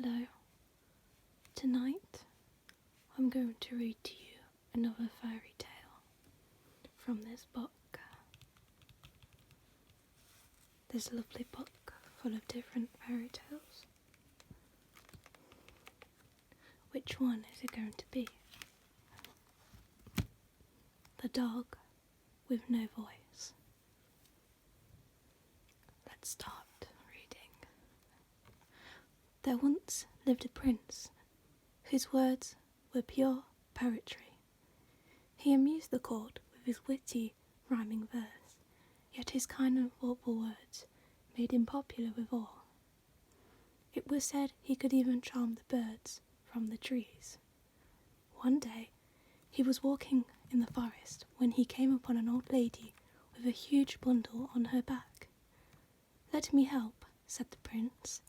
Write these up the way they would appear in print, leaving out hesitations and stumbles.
Hello. Tonight I'm going to read to you another fairy tale from this book. This lovely book full of different fairy tales. Which one is it going to be? The dog with no voice. Let's start reading. There once lived a prince whose words were pure poetry. He amused the court with his witty, rhyming verse, yet his kind and thoughtful words made him popular with all. It was said he could even charm the birds from the trees. One day, he was walking in the forest when he came upon an old lady with a huge bundle on her back. "Let me help," said the prince.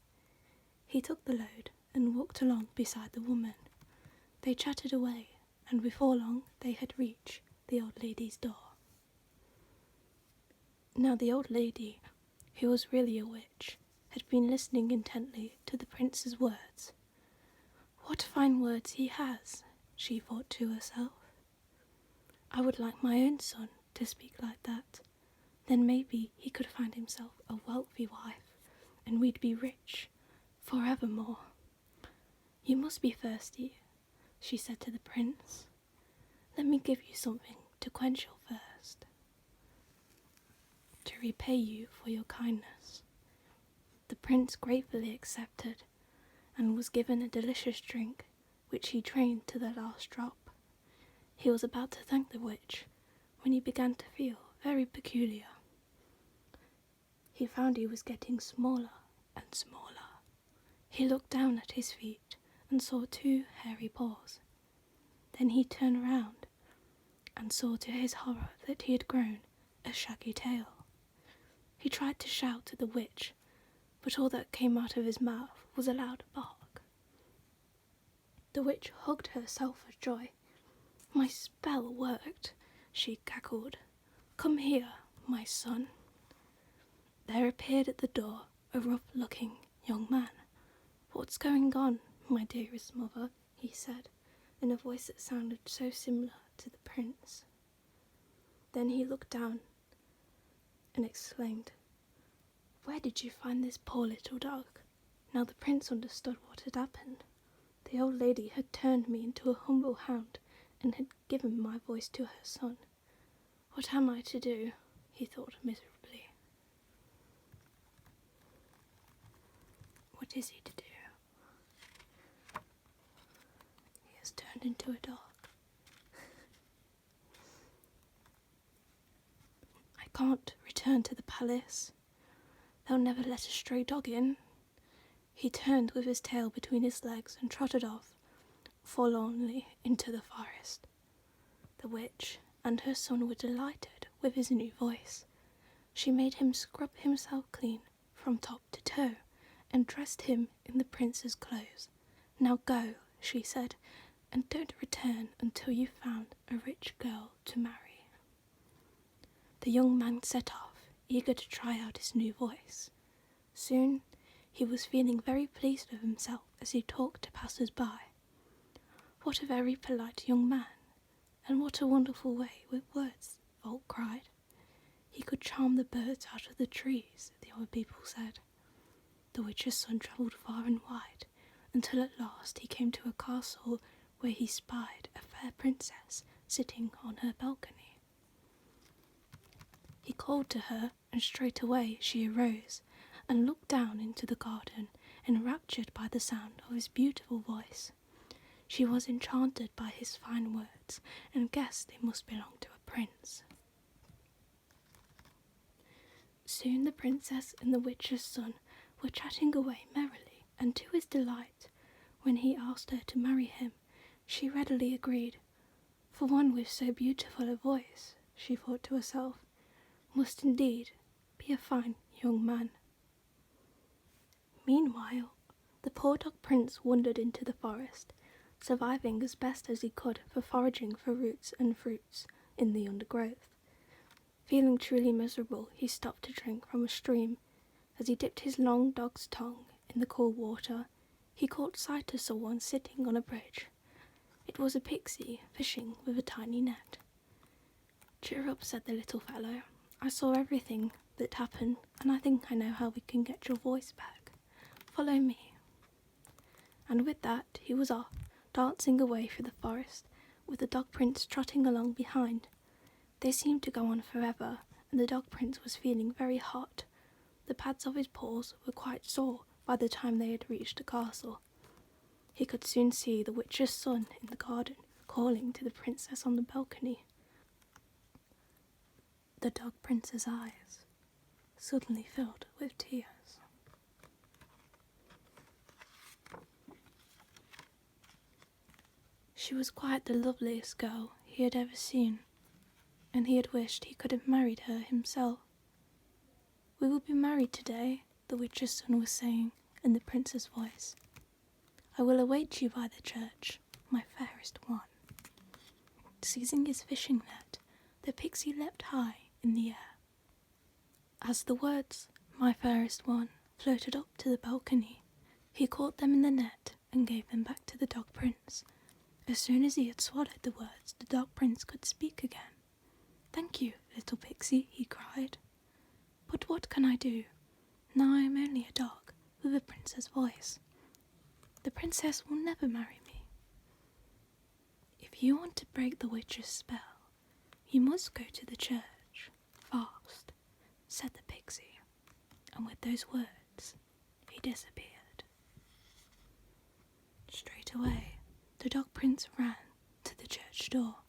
He took the load and walked along beside the woman. They chatted away, and before long they had reached the old lady's door. Now the old lady, who was really a witch, had been listening intently to the prince's words. "What fine words he has," she thought to herself. "I would like my own son to speak like that. Then maybe he could find himself a wealthy wife, and we'd be rich forevermore." "You must be thirsty," she said to the prince. "Let me give you something to quench your thirst, to repay you for your kindness." The prince gratefully accepted, and was given a delicious drink, which he drained to the last drop. He was about to thank the witch, when he began to feel very peculiar. He found he was getting smaller and smaller. He looked down at his feet and saw 2 hairy paws. Then he turned round and saw to his horror that he had grown a shaggy tail. He tried to shout at the witch, but all that came out of his mouth was a loud bark. The witch hugged herself with joy. "My spell worked," she cackled. "Come here, my son." There appeared at the door a rough-looking young man. "What's going on, my dearest mother?" he said, in a voice that sounded so similar to the prince. Then he looked down and exclaimed, "Where did you find this poor little dog?" Now the prince understood what had happened. The old lady had turned me into a humble hound and had given my voice to her son. "What am I to do?" he thought miserably. What is he to do? He has turned into a dog. I can't return to the palace. They'll never let a stray dog in. He turned with his tail between his legs and trotted off forlornly into the forest. The witch and her son were delighted with his new voice. She made him scrub himself clean from top to toe and dressed him in the prince's clothes. "Now go," she said, "and don't return until you've found a rich girl to marry." The young man set off, eager to try out his new voice. Soon he was feeling very pleased with himself as he talked to passers-by. "What a very polite young man, and what a wonderful way with words," folk cried. "He could charm the birds out of the trees," the old people said. The witch's son travelled far and wide, until at last he came to a castle where he spied a fair princess sitting on her balcony. He called to her, and straightway she arose and looked down into the garden, enraptured by the sound of his beautiful voice. She was enchanted by his fine words, and guessed they must belong to a prince. Soon the princess and the witch's son were chatting away merrily, and to his delight, when he asked her to marry him, she readily agreed. For one with so beautiful a voice, she thought to herself, must indeed be a fine young man. Meanwhile, the poor dog prince wandered into the forest, surviving as best as he could for foraging for roots and fruits in the undergrowth. Feeling truly miserable, he stopped to drink from a stream. As he dipped his long dog's tongue in the cool water, he caught sight of someone sitting on a bridge. It was a pixie fishing with a tiny net. "Cheer up," said the little fellow. "I saw everything that happened, and I think I know how we can get your voice back. Follow me." And with that he was off, dancing away through the forest, with the Dog Prince trotting along behind. They seemed to go on forever, and the Dog Prince was feeling very hot. The pads of his paws were quite sore by the time they had reached the castle. He could soon see the witch's son in the garden, calling to the princess on the balcony. The Dog Prince's eyes suddenly filled with tears. She was quite the loveliest girl he had ever seen, and he had wished he could have married her himself. "We will be married today," the witch's son was saying in the prince's voice. "I will await you by the church, my fairest one." Seizing his fishing net, the pixie leapt high in the air. As the words, "my fairest one," floated up to the balcony, he caught them in the net and gave them back to the Dog Prince. As soon as he had swallowed the words, the Dog Prince could speak again. "Thank you, little pixie," he cried. "But what can I do? Now I am only a dog with a prince's voice. The princess will never marry me." "If you want to break the witch's spell, you must go to the church, fast," said the pixie, and with those words he disappeared. Straight away, the Dog Prince ran to the church door.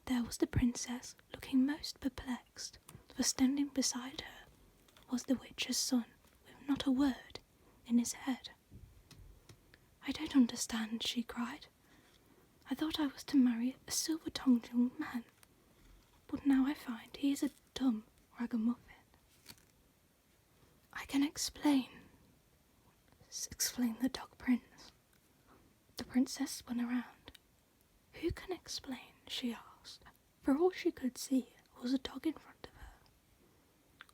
There was the princess, looking most perplexed, for standing beside her was the witch's son, with not a word in his head. "I don't understand," she cried. "I thought I was to marry a silver-tongued young man, but now I find he is a dumb ragamuffin." "I can explain," explained the Dog Prince. The princess spun around. "Who can explain?" she asked, for all she could see was a dog in front of her.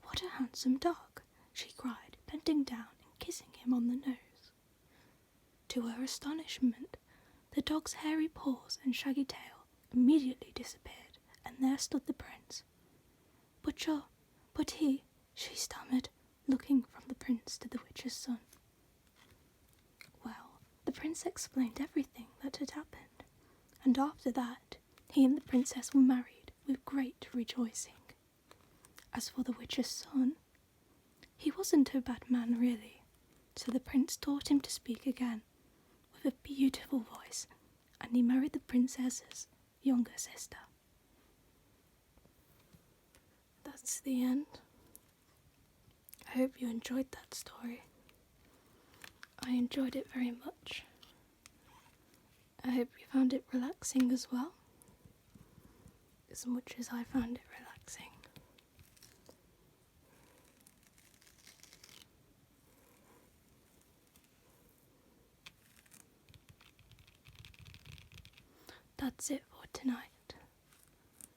"What a handsome dog!" she cried, bending down and kissing him on the nose. To her astonishment, the dog's hairy paws and shaggy tail immediately disappeared, and there stood the prince. But he," she stammered, looking from the prince to the witch's son. Well, the prince explained everything that had happened, and after that he and the princess were married with great rejoicing. As for the witch's son, he wasn't a bad man really, so the prince taught him to speak again with a beautiful voice, and he married the princess's younger sister. That's the end. I hope you enjoyed that story. I enjoyed it very much. I hope you found it relaxing as well, as much as I found it relaxing. That's it for tonight,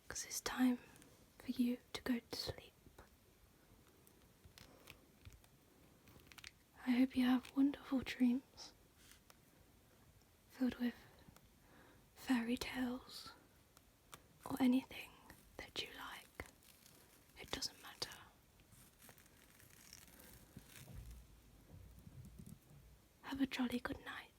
because it's time for you to go to sleep. I hope you have wonderful dreams filled with fairy tales or anything that you like. It doesn't matter. Have a jolly good night.